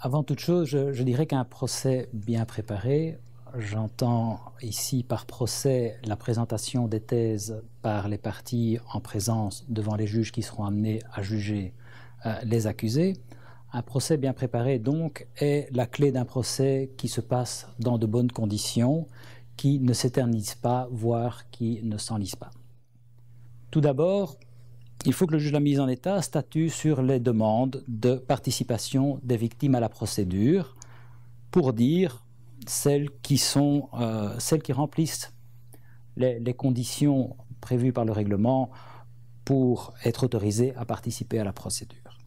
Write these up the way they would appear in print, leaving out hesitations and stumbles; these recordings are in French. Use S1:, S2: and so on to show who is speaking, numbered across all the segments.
S1: Avant toute chose, je dirais qu'un procès bien préparé, j'entends ici par procès la présentation des thèses par les parties en présence devant les juges qui seront amenés à juger les accusés. Un procès bien préparé, donc, est la clé d'un procès qui se passe dans de bonnes conditions, qui ne s'éternise pas, voire qui ne s'enlise pas. Tout d'abord, il faut que le juge de la mise en état statue sur les demandes de participation des victimes à la procédure pour dire celles qui remplissent les conditions prévues par le règlement pour être autorisées à participer à la procédure.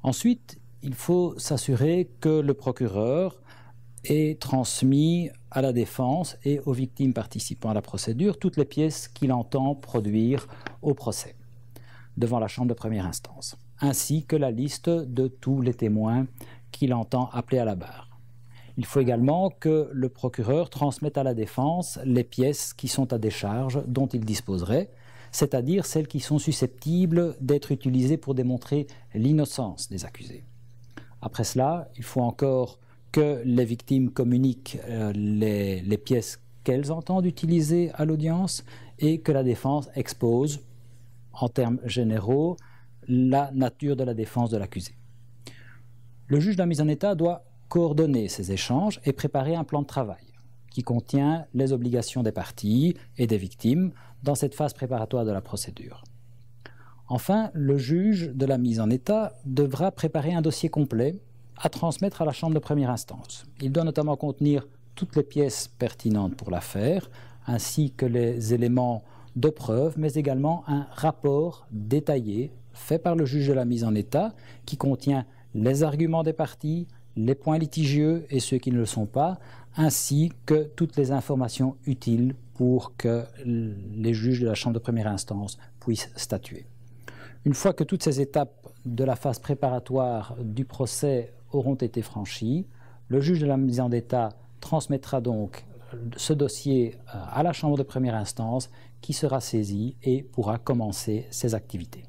S1: Ensuite, il faut s'assurer que le procureur ait transmis à la défense et aux victimes participant à la procédure toutes les pièces qu'il entend produire au procès devant la chambre de première instance, ainsi que la liste de tous les témoins qu'il entend appeler à la barre. Il faut également que le procureur transmette à la défense les pièces qui sont à décharge dont il disposerait, c'est-à-dire celles qui sont susceptibles d'être utilisées pour démontrer l'innocence des accusés. Après cela, il faut encore que les victimes communiquent les pièces qu'elles entendent utiliser à l'audience et que la défense expose, en termes généraux, la nature de la défense de l'accusé. Le juge de la mise en état doit coordonner ces échanges et préparer un plan de travail qui contient les obligations des parties et des victimes dans cette phase préparatoire de la procédure. Enfin, le juge de la mise en état devra préparer un dossier complet à transmettre à la chambre de première instance. Il doit notamment contenir toutes les pièces pertinentes pour l'affaire, ainsi que les éléments de preuve, mais également un rapport détaillé fait par le juge de la mise en état qui contient les arguments des parties, les points litigieux et ceux qui ne le sont pas, ainsi que toutes les informations utiles pour que les juges de la chambre de première instance puissent statuer. Une fois que toutes ces étapes de la phase préparatoire du procès auront été franchies, le juge de la mise en état transmettra donc ce dossier à la chambre de première instance qui sera saisie et pourra commencer ses activités.